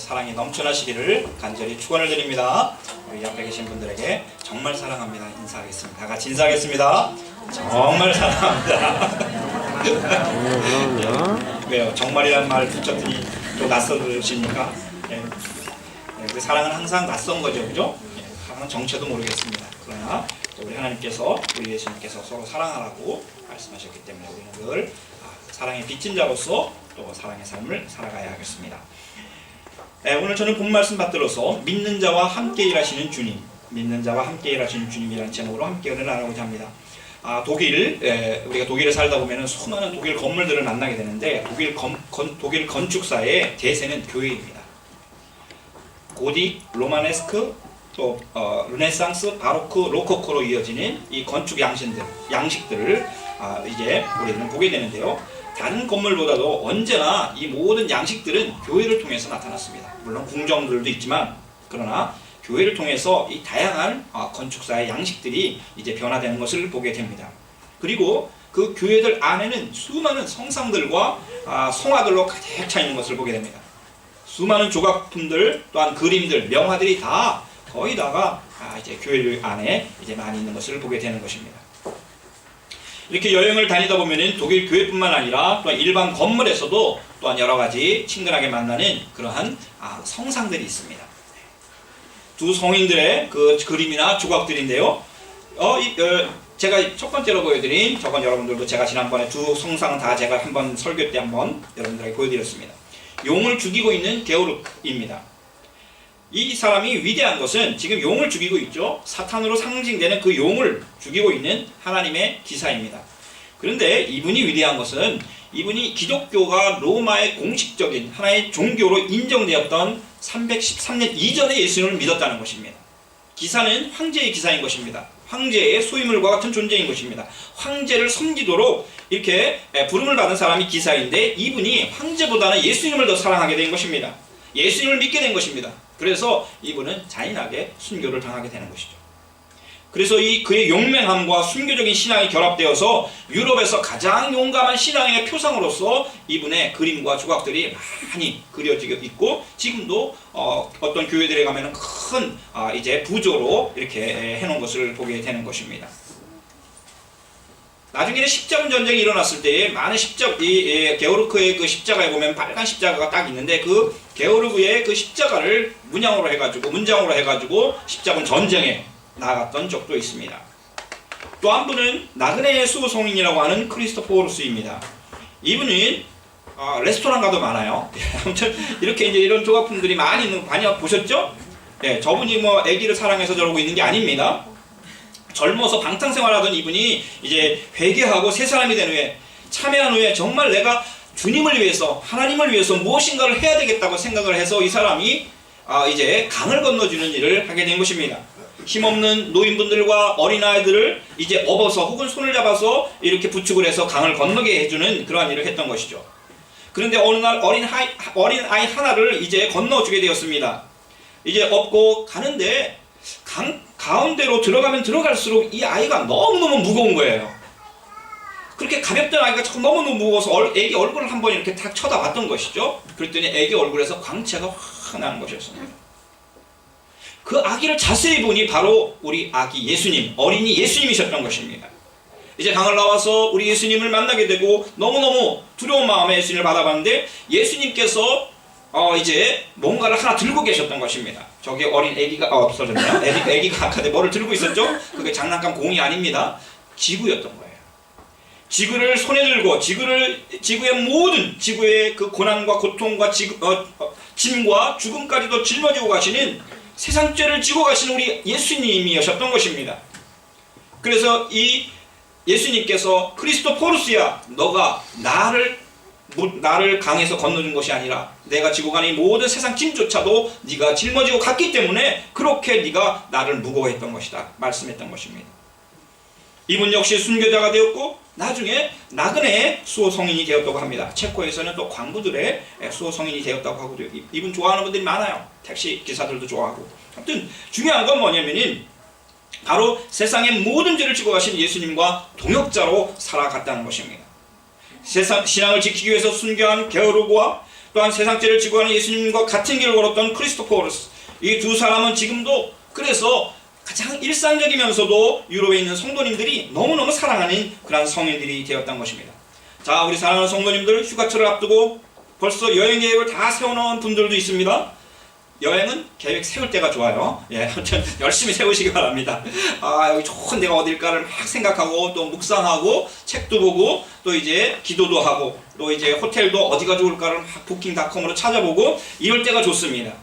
사랑이 넘쳐나시기를 간절히 축원을 드립니다. 우리 옆에 계신 분들에게 정말 사랑합니다 인사하겠습니다. 다 같이 인사하겠습니다. 정말 사랑합니다. 왜요? 정말이란 말 붙였더니 또 낯설으십니까? 그 사랑은 항상 낯선 거죠, 그죠? 사랑은 정체도 모르겠습니다. 그러나 우리 하나님께서, 우리 예수님께서 서로 사랑하라고 말씀하셨기 때문에 우리는 늘 사랑의 빚진 자로서 또 사랑의 삶을 살아가야 하겠습니다. 오늘 저는 본 말씀 받들어서 믿는 자와 함께 일하시는 주님, 믿는 자와 함께 일하시는 주님이라는 제목으로 함께 은혜를 나누고자 합니다. 우리가 독일에 살다 보면 수많은 독일 건물들을 만나게 되는데 독일 건축사의 대세는 교회입니다. 고딕, 로마네스크, 또 르네상스, 바로크, 로코코로 이어지는 이 건축 양식들을 이제 우리는 보게 되는데요. 다른 건물보다도 언제나 이 모든 양식들은 교회를 통해서 나타났습니다. 물론 궁정들도 있지만 그러나 교회를 통해서 이 다양한 건축사의 양식들이 이제 변화되는 것을 보게 됩니다. 그리고 그 교회들 안에는 수많은 성상들과 성화들로 가득 차 있는 것을 보게 됩니다. 수많은 조각품들, 또한 그림들, 명화들이 다 거의 다가 이제 교회 안에 이제 많이 있는 것을 보게 되는 것입니다. 이렇게 여행을 다니다 보면은 독일 교회뿐만 아니라 또한 일반 건물에서도 또한 여러 가지 친근하게 만나는 그러한 성상들이 있습니다. 두 성인들의 그 그림이나 조각들인데요. 제가 첫 번째로 보여드린 저건 여러분들도 제가 지난번에 두 성상은 다 제가 한번 설교 때 한번 여러분들에게 보여드렸습니다. 용을 죽이고 있는 게오르크입니다. 이 사람이 위대한 것은 지금 용을 죽이고 있죠. 사탄으로 상징되는 그 용을 죽이고 있는 하나님의 기사입니다. 그런데 이분이 위대한 것은 이분이 기독교가 로마의 공식적인 하나의 종교로 인정되었던 313년 이전에 예수님을 믿었다는 것입니다. 기사는 황제의 기사인 것입니다. 황제의 소유물과 같은 존재인 것입니다. 황제를 섬기도록 이렇게 부름을 받은 사람이 기사인데 이분이 황제보다는 예수님을 더 사랑하게 된 것입니다. 예수님을 믿게 된 것입니다. 그래서 이분은 잔인하게 순교를 당하게 되는 것이죠. 그래서 그의 용맹함과 순교적인 신앙이 결합되어서 유럽에서 가장 용감한 신앙의 표상으로서 이분의 그림과 조각들이 많이 그려지고 있고 지금도 어떤 교회들에 가면은 큰 이제 부조로 이렇게 해놓은 것을 보게 되는 것입니다. 나중에는 십자군 전쟁이 일어났을 때 많은 게오르크의 그 십자가에 보면 빨간 십자가가 딱 있는데 그 게오르크의 그 십자가를 문양으로 해가지고 십자군 전쟁에 나갔던 적도 있습니다. 또 한 분은 나그네의 수호성인이라고 하는 크리스토퍼 호르스입니다. 이분은 레스토랑 가도 많아요. 아무튼 이렇게 이제 이런 조각품들이 많이 보셨죠? 네, 저분이 뭐 아기를 사랑해서 저러고 있는 게 아닙니다. 젊어서 방탕생활하던 이분이 이제 회개하고 새 사람이 된 후에 참여한 후에 정말 내가 주님을 위해서 하나님을 위해서 무엇인가를 해야 되겠다고 생각을 해서 이 사람이 이제 강을 건너주는 일을 하게 된 것입니다. 힘없는 노인분들과 어린아이들을 이제 업어서 혹은 손을 잡아서 이렇게 부축을 해서 강을 건너게 해주는 그러한 일을 했던 것이죠. 그런데 어느 날 어린아이 하나를 이제 건너주게 되었습니다. 이제 업고 가는데 강 가운데로 들어가면 들어갈수록 이 아이가 너무너무 무거운 거예요. 그렇게 가볍던 아이가 자꾸 너무너무 무거워서 애기 얼굴을 한번 이렇게 탁 쳐다봤던 것이죠. 그랬더니 애기 얼굴에서 광채가 확 나는 것이었습니다. 그 아기를 자세히 보니 바로 우리 아기 예수님, 어린이 예수님이셨던 것입니다. 이제 강을 나와서 우리 예수님을 만나게 되고 너무너무 두려운 마음에 예수님을 받아봤는데 예수님께서 이제 뭔가를 하나 들고 계셨던 것입니다. 저기 어린 애기가 없어졌네요. 애기가 아까 뭐를 들고 있었죠? 그게 장난감 공이 아닙니다. 지구였던 거예요. 지구를 손에 들고 지구의 모든 지구의 그 고난과 고통과 짐과 죽음까지도 짊어지고 가시는 세상 죄를 지고 가시는 우리 예수님이셨던 것입니다. 그래서 이 예수님께서 크리스토포르스야, 너가 나를 강에서 건너준 것이 아니라 내가 지고 가는 이 모든 세상 짐조차도 네가 짊어지고 갔기 때문에 그렇게 네가 나를 무거워했던 것이다 말씀했던 것입니다. 이분 역시 순교자가 되었고 나중에 나그네의 수호성인이 되었다고 합니다. 체코에서는 또 광부들의 수호성인이 되었다고 하고 이분 좋아하는 분들이 많아요. 택시 기사들도 좋아하고. 아무튼 중요한 건 뭐냐면은 바로 세상의 모든 죄를 지고 가신 예수님과 동역자로 살아갔다는 것입니다. 세상 신앙을 지키기 위해서 순교한 게오르크와 또한 세상죄를 지고 가는 예수님과 같은 길을 걸었던 크리스토퍼로스, 이 두 사람은 지금도 그래서 가장 일상적이면서도 유럽에 있는 성도님들이 너무너무 사랑하는 그런 성인들이 되었던 것입니다. 자, 우리 사랑하는 성도님들, 휴가철을 앞두고 벌써 여행 계획을 다 세워놓은 분들도 있습니다. 여행은 계획 세울 때가 좋아요. 예, 아무튼 열심히 세우시기 바랍니다. 아, 여기 좋은 데가 어딜까를 막 생각하고 또 묵상하고 책도 보고 또 이제 기도도 하고 또 이제 호텔도 어디가 좋을까를 막 부킹닷컴으로 찾아보고 이럴 때가 좋습니다.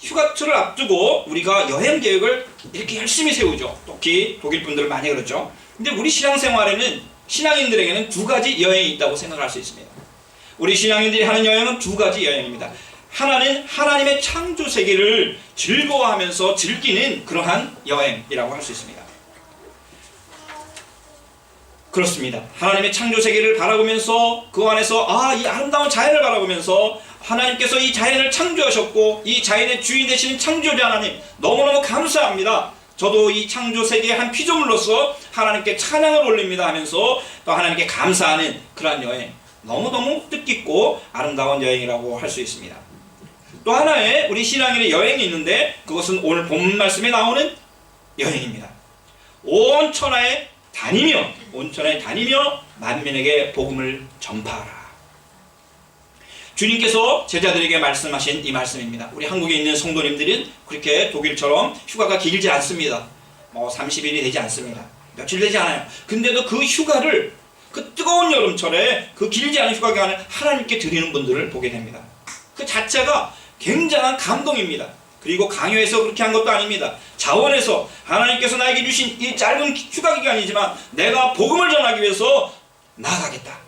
휴가철을 앞두고 우리가 여행 계획을 이렇게 열심히 세우죠. 특히 독일 분들은 많이 그렇죠. 근데 우리 신앙생활에는, 신앙인들에게는 두 가지 여행이 있다고 생각할 수 있습니다. 우리 신앙인들이 하는 여행은 두 가지 여행입니다. 하나는 하나님의 창조 세계를 즐거워하면서 즐기는 그러한 여행이라고 할 수 있습니다. 그렇습니다. 하나님의 창조 세계를 바라보면서 그 안에서 이 아름다운 자연을 바라보면서 하나님께서 이 자연을 창조하셨고 이 자연의 주인 되시는 창조자 하나님 너무너무 감사합니다. 저도 이 창조 세계의 한 피조물로서 하나님께 찬양을 올립니다 하면서 또 하나님께 감사하는 그러한 여행, 너무너무 뜻깊고 아름다운 여행이라고 할 수 있습니다. 또 하나의 우리 신앙인의 여행이 있는데 그것은 오늘 본문 말씀에 나오는 여행입니다. 온 천하에 다니며 만민에게 복음을 전파하라. 주님께서 제자들에게 말씀하신 이 말씀입니다. 우리 한국에 있는 성도님들은 그렇게 독일처럼 휴가가 길지 않습니다. 30일이 되지 않습니다. 며칠 되지 않아요. 근데도 그 휴가를, 그 뜨거운 여름철에 그 길지 않은 휴가 기간을 하나님께 드리는 분들을 보게 됩니다. 그 자체가 굉장한 감동입니다. 그리고 강요해서 그렇게 한 것도 아닙니다. 자원해서 하나님께서 나에게 주신 이 짧은 휴가 기간이지만 내가 복음을 전하기 위해서 나아가겠다.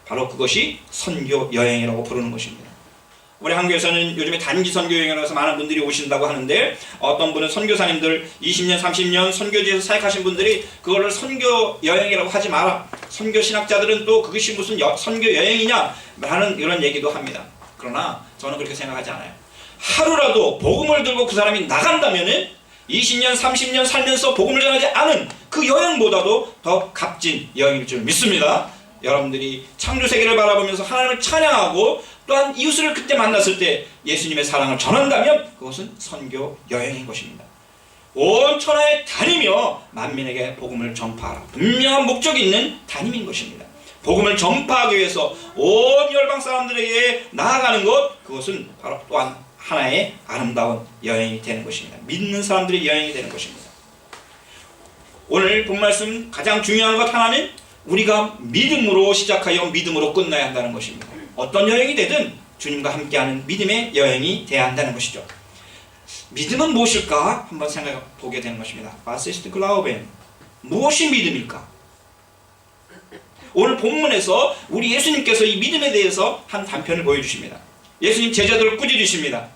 바로 그것이 선교 여행이라고 부르는 것입니다. 우리 한국에서는 요즘에 단기 선교 여행이라고 해서 많은 분들이 오신다고 하는데 어떤 분은 선교사님들 20년, 30년 선교지에서 사역하신 분들이 그거를 선교 여행이라고 하지 마라. 선교 신학자들은 또 그것이 무슨 선교 여행이냐 라는 이런 얘기도 합니다. 그러나 저는 그렇게 생각하지 않아요. 하루라도 복음을 들고 그 사람이 나간다면은 20년, 30년 살면서 복음을 전하지 않은 그 여행보다도 더 값진 여행일 줄 믿습니다. 여러분들이 창조세계를 바라보면서 하나님을 찬양하고 또한 이웃을 그때 만났을 때 예수님의 사랑을 전한다면 그것은 선교 여행인 것입니다. 온 천하에 다니며 만민에게 복음을 전파하라. 분명한 목적이 있는 다님인 것입니다. 복음을 전파하기 위해서 온 열방 사람들에게 나아가는 것, 그것은 바로 또한 하나의 아름다운 여행이 되는 것입니다. 믿는 사람들의 여행이 되는 것입니다. 오늘 본 말씀 가장 중요한 것 하나는 우리가 믿음으로 시작하여 믿음으로 끝나야 한다는 것입니다. 어떤 여행이 되든 주님과 함께하는 믿음의 여행이 되어야 한다는 것이죠. 믿음은 무엇일까? 한번 생각해 보게 되는 것입니다. Was ist Glauben? 무엇이 믿음일까? 오늘 본문에서 우리 예수님께서 이 믿음에 대해서 한 단편을 보여주십니다. 예수님 제자들을 꾸짖으십니다.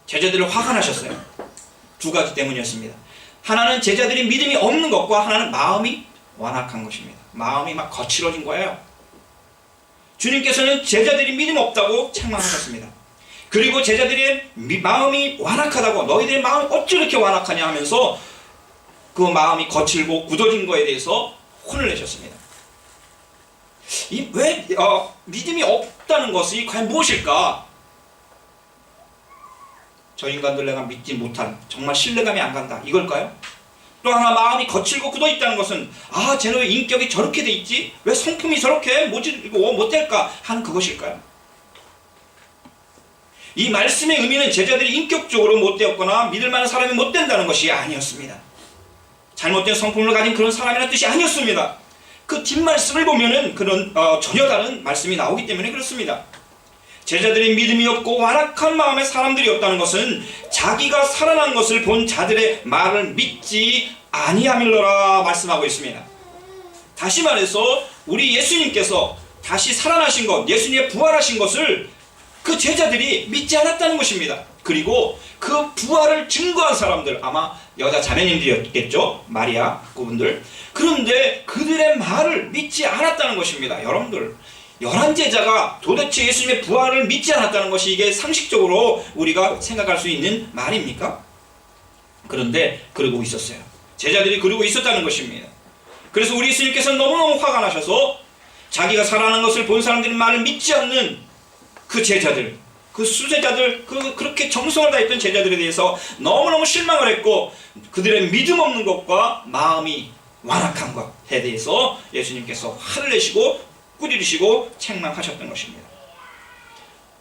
제자들을 화가 나셨어요. 두 가지 때문이었습니다. 하나는 제자들이 믿음이 없는 것과 하나는 마음이 완악한 것입니다. 마음이 막 거칠어진 거예요. 주님께서는 제자들이 믿음 없다고 책망하셨습니다. 그리고 제자들의 마음이 완악하다고, 너희들의 마음이 어찌 이렇게 완악하냐 하면서 그 마음이 거칠고 굳어진 거에 대해서 혼을 내셨습니다. 왜 믿음이 없다는 것이 과연 무엇일까? 저 인간들 내가 믿지 못한, 정말 신뢰감이 안 간다, 이걸까요? 또 하나 마음이 거칠고 굳어있다는 것은 쟤는 인격이 저렇게 돼 있지? 왜 성품이 저렇게 모질고 못될까? 하는 그것일까요? 이 말씀의 의미는 제자들이 인격적으로 못되었거나 믿을 만한 사람이 못된다는 것이 아니었습니다. 잘못된 성품을 가진 그런 사람이라는 뜻이 아니었습니다. 그 뒷말씀을 보면은 그런 전혀 다른 말씀이 나오기 때문에 그렇습니다. 제자들이 믿음이 없고 완악한 마음의 사람들이었다는 것은 자기가 살아난 것을 본 자들의 말을 믿지 아니함일러라 말씀하고 있습니다. 다시 말해서 우리 예수님께서 다시 살아나신 것, 예수님의 부활하신 것을 그 제자들이 믿지 않았다는 것입니다. 그리고 그 부활을 증거한 사람들, 아마 여자 자매님들이었겠죠, 마리아 그분들. 그런데 그들의 말을 믿지 않았다는 것입니다. 여러분들, 11제자가 도대체 예수님의 부활을 믿지 않았다는 것이 이게 상식적으로 우리가 생각할 수 있는 말입니까? 그런데 그러고 있었어요. 제자들이 그러고 있었다는 것입니다. 그래서 우리 예수님께서는 너무너무 화가 나셔서 자기가 살아나는 것을 본 사람들이 말을 믿지 않는 그 제자들, 그 수제자들, 그렇게 정성을 다했던 제자들에 대해서 너무너무 실망을 했고 그들의 믿음 없는 것과 마음이 완악한 것에 대해서 예수님께서 화를 내시고 꾸짖으시고 책망하셨던 것입니다.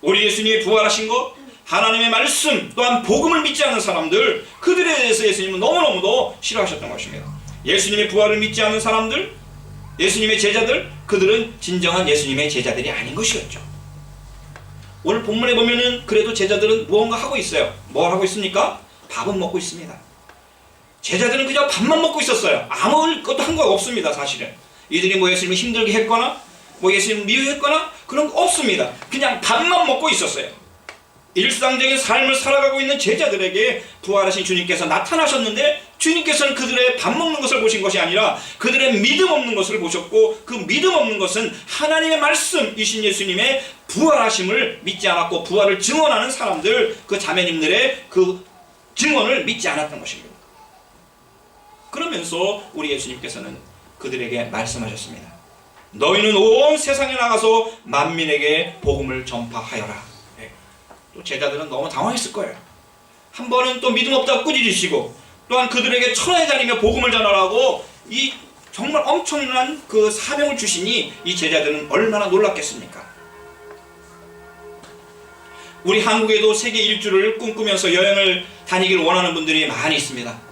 우리 예수님이 부활하신 것, 하나님의 말씀, 또한 복음을 믿지 않는 사람들, 그들에 대해서 예수님은 너무너무도 싫어하셨던 것입니다. 예수님의 부활을 믿지 않는 사람들, 예수님의 제자들, 그들은 진정한 예수님의 제자들이 아닌 것이었죠. 오늘 본문에 보면은 그래도 제자들은 무언가 하고 있어요. 뭘 하고 있습니까? 밥은 먹고 있습니다. 제자들은 그냥 밥만 먹고 있었어요. 아무 것도 한 거 없습니다. 사실은 이들이 뭐 예수님을 힘들게 했거나 뭐 예수님을 미워했거나 그런 거 없습니다. 그냥 밥만 먹고 있었어요. 일상적인 삶을 살아가고 있는 제자들에게 부활하신 주님께서 나타나셨는데 주님께서는 그들의 밥 먹는 것을 보신 것이 아니라 그들의 믿음 없는 것을 보셨고, 그 믿음 없는 것은 하나님의 말씀이신 예수님의 부활하심을 믿지 않았고 부활을 증언하는 사람들, 그 자매님들의 그 증언을 믿지 않았던 것입니다. 그러면서 우리 예수님께서는 그들에게 말씀하셨습니다. 너희는 온 세상에 나가서 만민에게 복음을 전파하여라. 또 제자들은 너무 당황했을 거예요. 한 번은 또 믿음 없다고 꾸짖으시고, 또한 그들에게 천하에 다니며 복음을 전하라고 이 정말 엄청난 그 사명을 주시니 이 제자들은 얼마나 놀랐겠습니까? 우리 한국에도 세계 일주를 꿈꾸면서 여행을 다니기를 원하는 분들이 많이 있습니다.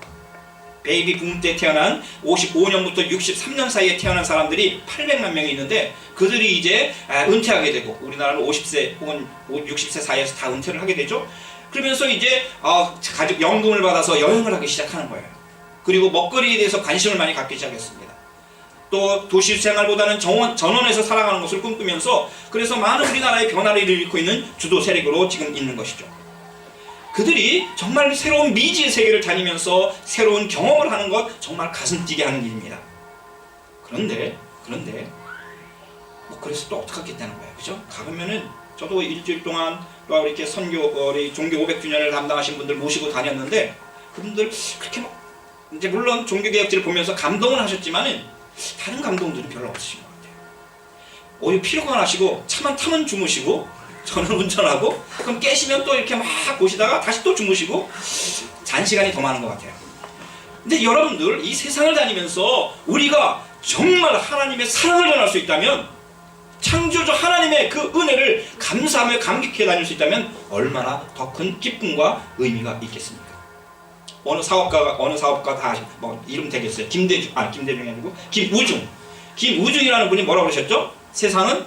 베이비 붐 때 태어난 55년부터 63년 사이에 태어난 사람들이 800만 명이 있는데 그들이 이제 은퇴하게 되고, 우리나라는 50세 혹은 60세 사이에서 다 은퇴를 하게 되죠. 그러면서 이제 가족 연금을 받아서 여행을 하기 시작하는 거예요. 그리고 먹거리에 대해서 관심을 많이 갖기 시작했습니다. 또 도시 생활보다는 전원에서 살아가는 것을 꿈꾸면서, 그래서 많은 우리나라의 변화를 일으키고 있는 주도 세력으로 지금 있는 것이죠. 그들이 정말 새로운 미지의 세계를 다니면서 새로운 경험을 하는 것, 정말 가슴 뛰게 하는 일입니다. 그런데 뭐 그래서 또 어떻게 하겠다는 거예요, 그죠? 가보면은 저도 일주일 동안 또 이렇게 선교, 우리 종교 500주년을 담당하신 분들 모시고 다녔는데 그분들 그렇게 막 이제 물론 종교개혁지를 보면서 감동은 하셨지만은 다른 감동들은 별로 없으신 것 같아요. 오히려 피로가 나시고 차만 타면 주무시고, 저는 운전하고 그럼 깨시면 또 이렇게 막 보시다가 다시 또 주무시고 잔시간이 더 많은 것 같아요. 근데 여러분들, 이 세상을 다니면서 우리가 정말 하나님의 사랑을 전할 수 있다면, 창조주 하나님의 그 은혜를 감사하며 감격해 다닐 수 있다면 얼마나 더 큰 기쁨과 의미가 있겠습니까? 어느 사업가 다 뭐 이름 되겠어요. 김대중이 아니고 김우중이라는 분이 뭐라고 그러셨죠? 세상은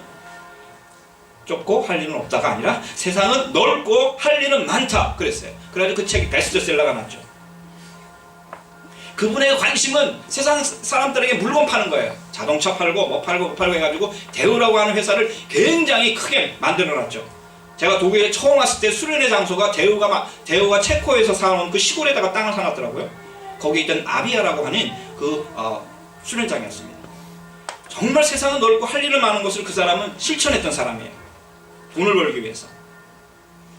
좁고 할 일은 없다가 아니라 세상은 넓고 할 일은 많다 그랬어요. 그래가지고 그 책이 베스트셀러가 났죠. 그분의 관심은 세상 사람들에게 물건 파는 거예요. 자동차 팔고 뭐 팔고 해가지고 대우라고 하는 회사를 굉장히 크게 만들어놨죠. 제가 독일에 처음 왔을 때 수련회 장소가 대우가 체코에서 사놓은 그 시골에다가 땅을 사놨더라고요. 거기 있던 아비아라고 하는 그 수련장이었습니다. 정말 세상은 넓고 할 일은 많은 것을 그 사람은 실천했던 사람이에요. 돈을 벌기 위해서.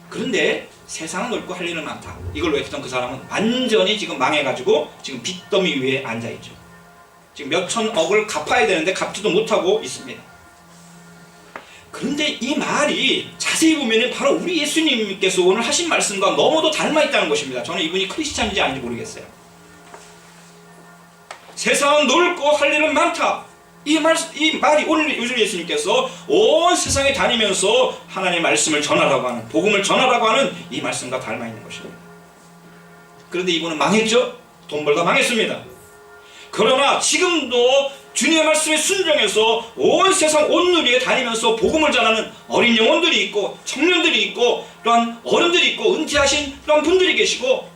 그런데 세상은 넓고 할 일은 많다, 이걸 외쳤던 그 사람은 완전히 지금 망해가지고 지금 빚더미 위에 앉아있죠. 지금 몇천억을 갚아야 되는데 갚지도 못하고 있습니다. 그런데 이 말이 자세히 보면 바로 우리 예수님께서 오늘 하신 말씀과 너무도 닮아있다는 것입니다. 저는 이분이 크리스찬인지 아닌지 모르겠어요. 세상은 넓고 할 일은 많다, 이 말이 오늘 요즘 예수님께서 온 세상에 다니면서 하나님의 말씀을 전하라고 하는, 복음을 전하라고 하는 이 말씀과 닮아있는 것입니다. 그런데 이분은 망했죠? 돈 벌다 망했습니다. 그러나 지금도 주님의 말씀에 순종해서 온 세상 온누리에 다니면서 복음을 전하는 어린 영혼들이 있고 청년들이 있고 또한 어른들이 있고 은퇴하신 또한 분들이 계시고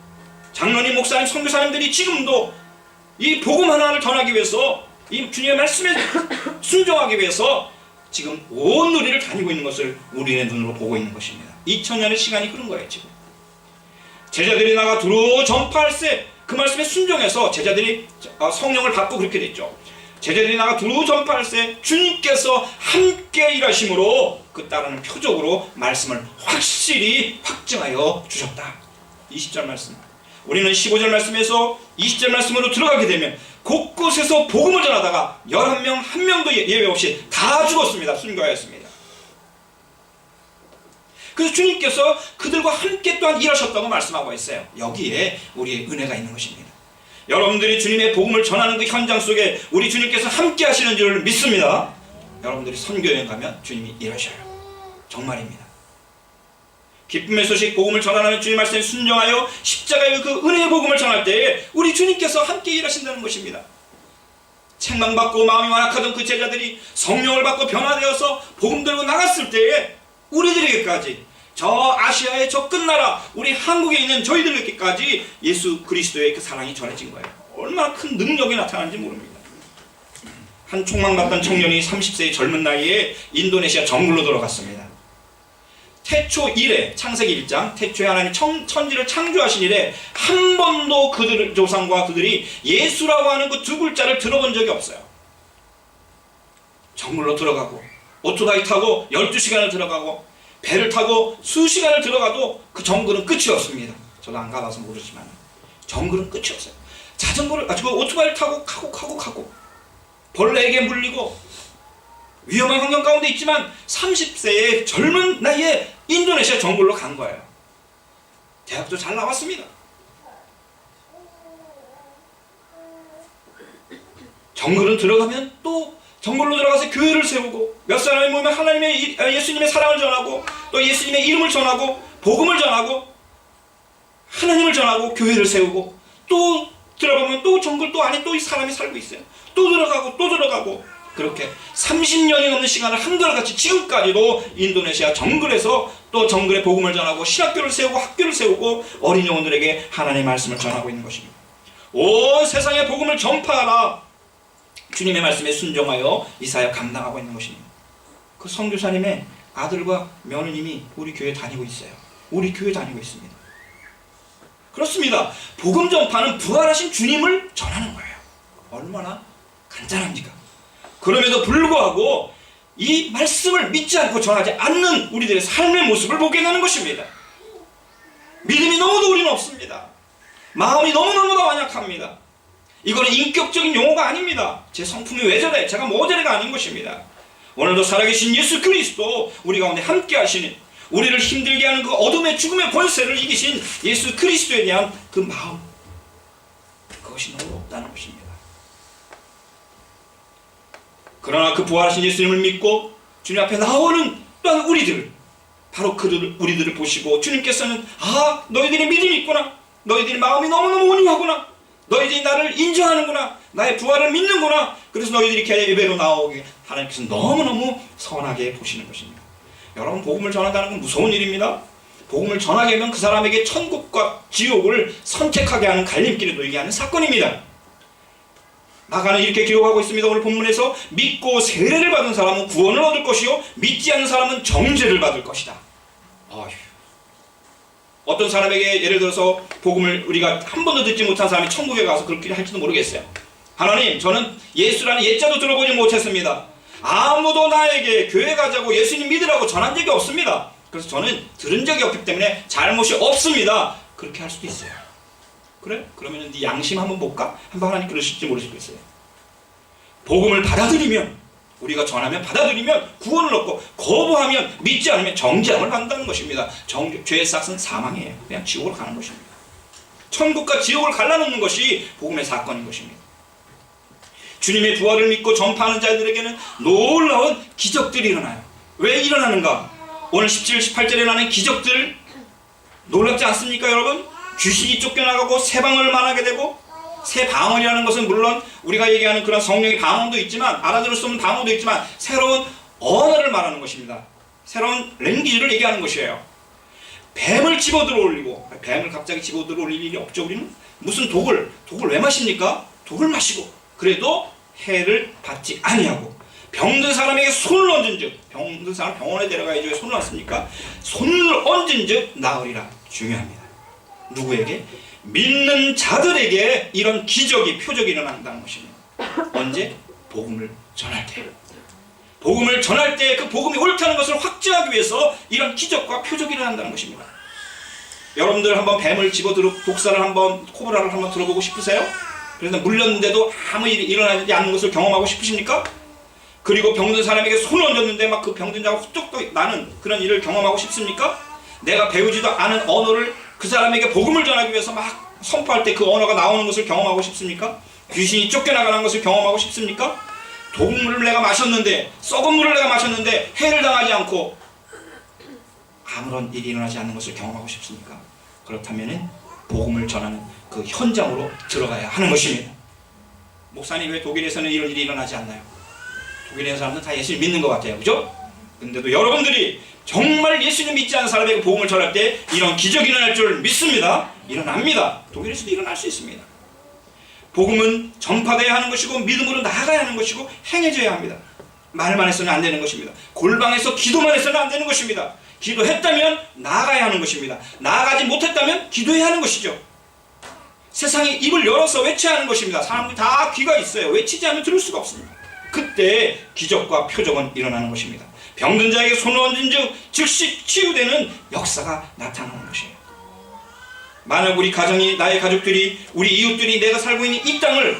장로님, 목사님, 선교사님들이 지금도 이 복음 하나를 전하기 위해서, 이 주님의 말씀에 순종하기 위해서 지금 온 누리를 다니고 있는 것을 우리의 눈으로 보고 있는 것입니다. 2000년의 시간이 그런 거예요. 지금 제자들이 나가 두루 전파할세, 그 말씀에 순종해서 제자들이 성령을 받고 그렇게 됐죠. 제자들이 나가 두루 전파할세 주님께서 함께 일하심으로 그 따르는 표적으로 말씀을 확실히 확증하여 주셨다. 20절 말씀, 우리는 15절 말씀에서 20절 말씀으로 들어가게 되면 곳곳에서 복음을 전하다가 11명 한 명도 예외 없이 다 죽었습니다. 순교하였습니다. 그래서 주님께서 그들과 함께 또한 일하셨다고 말씀하고 있어요. 여기에 우리의 은혜가 있는 것입니다. 여러분들이 주님의 복음을 전하는 그 현장 속에 우리 주님께서 함께 하시는 줄 믿습니다. 여러분들이 선교여행 가면 주님이 일하셔요. 정말입니다. 기쁨의 소식 복음을 전하는 주님 말씀에 순종하여 십자가의 그 은혜의 복음을 전할 때에 우리 주님께서 함께 일하신다는 것입니다. 책망받고 마음이 완악하던 그 제자들이 성령을 받고 변화되어서 복음 들고 나갔을 때에 우리들에게까지, 저 아시아의 저 끝나라 우리 한국에 있는 저희들에게까지 예수 그리스도의 그 사랑이 전해진 거예요. 얼마나 큰 능력이 나타나는지 모릅니다. 한 촉망받던 청년이 30세의 젊은 나이에 인도네시아 정글로 들어갔습니다. 태초 이래, 창세기 1장 태초에 하나님 천지를 창조하신 이래 한 번도 그들 조상과 그들이 예수라고 하는 그 두 글자를 들어본 적이 없어요. 정글로 들어가고 오토바이 타고 12시간을 들어가고 배를 타고 수시간을 들어가도 그 정글은 끝이 없습니다. 저도 안 가봐서 모르지만 정글은 끝이 없어요. 자전거를 그 오토바이를 타고 가고 벌레에게 물리고 위험한 환경 가운데 있지만 30세의 젊은 나이에 인도네시아 정글로 간 거예요. 대학도 잘 나왔습니다. 정글은 들어가면 또 정글로 들어가서 교회를 세우고 몇 사람이 모이면 하나님의 예수님의 사랑을 전하고 또 예수님의 이름을 전하고 복음을 전하고 하나님을 전하고 교회를 세우고 또 들어가면 또 정글 또 안에 또 사람이 살고 있어요. 또 들어가고 그렇게 30년이 넘는 시간을 한결같이 지금까지도 인도네시아 정글에서 또 정글의 복음을 전하고 신학교를 세우고 학교를 세우고 어린 영혼들에게 하나님의 말씀을 전하고 있는 것입니다. 온 세상에 복음을 전파하라. 주님의 말씀에 순종하여 이 사역 감당하고 있는 것입니다. 그 선교사님의 아들과 며느님이 우리 교회 다니고 있어요. 우리 교회 다니고 있습니다. 그렇습니다. 복음 전파는 부활하신 주님을 전하는 거예요. 얼마나 간단합니까? 그럼에도 불구하고 이 말씀을 믿지 않고 전하지 않는 우리들의 삶의 모습을 보게 되는 것입니다. 믿음이 너무도 우리는 없습니다. 마음이 너무너무 완약합니다. 이거는 인격적인 용어가 아닙니다. 제 성품이 왜 저래? 제가 뭐 저래가 아닌 것입니다. 오늘도 살아계신 예수 그리스도 우리 가운데 함께 하시는, 우리를 힘들게 하는 그 어둠의 죽음의 권세를 이기신 예수 그리스도에 대한 그 마음, 그것이 너무 없다는 것입니다. 그러나 그 부활하신 예수님을 믿고 주님 앞에 나오는 또한 우리들, 바로 우리들을 보시고 주님께서는 너희들이 믿음이 있구나, 너희들이 마음이 너무너무 온유하구나, 너희들이 나를 인정하는구나, 나의 부활을 믿는구나, 그래서 너희들이 예배로 나오게 하나님께서 너무너무 선하게 보시는 것입니다. 여러분, 복음을 전한다는 건 무서운 일입니다. 복음을 전하게 하면 그 사람에게 천국과 지옥을 선택하게 하는 갈림길에 놓이게 하는 사건입니다. 나가는 이렇게 기록하고 있습니다. 오늘 본문에서 믿고 세례를 받은 사람은 구원을 얻을 것이요 믿지 않는 사람은 정죄를 받을 것이다. 어떤 사람에게 예를 들어서 복음을 우리가 한 번도 듣지 못한 사람이 천국에 가서 그렇게 할지도 모르겠어요. 하나님, 저는 예수라는 예자도 들어보지 못했습니다. 아무도 나에게 교회 가자고 예수님 믿으라고 전한 적이 없습니다. 그래서 저는 들은 적이 없기 때문에 잘못이 없습니다. 그렇게 할 수도 있어요. 그래? 그러면 네 양심 한번 볼까? 한번 하나님 그러실지 모르시겠어요. 복음을 받아들이면, 우리가 전하면 받아들이면 구원을 얻고, 거부하면, 믿지 않으면 정죄함을 받는다는 것입니다. 죄의 싹은 사망이에요. 그냥 지옥으로 가는 것입니다. 천국과 지옥을 갈라놓는 것이 복음의 사건인 것입니다. 주님의 부활을 믿고 전파하는 자들에게는 놀라운 기적들이 일어나요. 왜 일어나는가? 오늘 17, 18절에 나는 기적들 놀랍지 않습니까, 여러분? 귀신이 쫓겨나가고 새 방언을 말하게 되고, 새 방언이라는 것은 물론 우리가 얘기하는 그런 성령의 방언도 있지만, 알아들을 수 없는 방언도 있지만, 새로운 언어를 말하는 것입니다. 새로운 랭귀지를 얘기하는 것이에요. 뱀을 집어들어 올리고, 뱀을 갑자기 집어들어 올릴 일이 없죠. 우리는 무슨 독을 왜 마십니까? 독을 마시고 그래도 해를 받지 아니하고, 병든 사람에게 손을 얹은 즉, 병든 사람 병원에 데려가야지 왜 손을 얹습니까? 손을 얹은 즉 나으리라. 중요합니다. 누구에게? 믿는 자들에게 이런 기적이, 표적이 일어난다는 것입니다. 언제? 복음을 전할 때. 복음을 전할 때 그 복음이 옳다는 것을 확증하기 위해서 이런 기적과 표적이 일어난다는 것입니다. 여러분들 한번 뱀을 집어들어 독사를 한번, 코브라를 한번 들어보고 싶으세요? 그래서 물렸는데도 아무 일이 일어나지 않는 것을 경험하고 싶으십니까? 그리고 병든 사람에게 손을 얹었는데 막 그 병든 자가 훌쩍 나는 그런 일을 경험하고 싶습니까? 내가 배우지도 않은 언어를 그 사람에게 복음을 전하기 위해서 막 선포할 때 그 언어가 나오는 것을 경험하고 싶습니까? 귀신이 쫓겨나가는 것을 경험하고 싶습니까? 독물을 내가 마셨는데, 썩은 물을 내가 마셨는데 해를 당하지 않고 아무런 일이 일어나지 않는 것을 경험하고 싶습니까? 그렇다면 복음을 전하는 그 현장으로 들어가야 하는 것입니다. 목사님, 왜 독일에서는 이런 일이 일어나지 않나요? 독일의 사람들은 다 예수를 믿는 것 같아요, 그죠? 근데도 여러분들이 정말 예수님 믿지 않는 사람에게 복음을 전할 때 이런 기적이 일어날 줄 믿습니다. 일어납니다. 독일에서도 일어날 수 있습니다. 복음은 전파되어야 하는 것이고 믿음으로 나아가야 하는 것이고 행해져야 합니다. 말만 해서는 안 되는 것입니다. 골방에서 기도만 해서는 안 되는 것입니다. 기도했다면 나아가야 하는 것입니다. 나아가지 못했다면 기도해야 하는 것이죠. 세상이 입을 열어서 외쳐야 하는 것입니다. 사람들이 다 귀가 있어요. 외치지 않으면 들을 수가 없습니다. 그때 기적과 표적은 일어나는 것입니다. 병든 자에게 손을 얹은 즉 즉시 치유되는 역사가 나타나는 것이에요. 만약 우리 가정이, 나의 가족들이, 우리 이웃들이 내가 살고 있는 이 땅을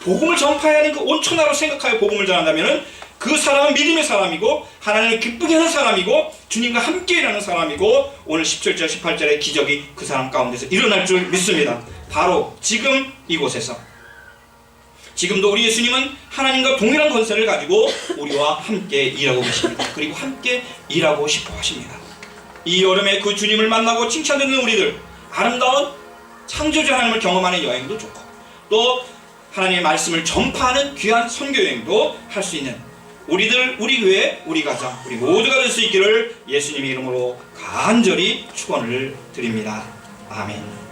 복음을 전파해야 하는 그 온천하로 생각하여 복음을 전한다면 그 사람은 믿음의 사람이고 하나님을 기쁘게 하는 사람이고 주님과 함께 일하는 사람이고 오늘 17절 18절의 기적이 그 사람 가운데서 일어날 줄 믿습니다. 바로 지금 이곳에서. 지금도 우리 예수님은 하나님과 동일한 권세를 가지고 우리와 함께 일하고 계십니다. 그리고 함께 일하고 싶어 하십니다. 이 여름에 그 주님을 만나고 칭찬듣는 우리들, 아름다운 창조주 하나님을 경험하는 여행도 좋고 또 하나님의 말씀을 전파하는 귀한 선교 여행도 할 수 있는 우리들, 우리 교회, 우리 가정, 우리 모두가 될 수 있기를 예수님의 이름으로 간절히 축원을 드립니다. 아멘.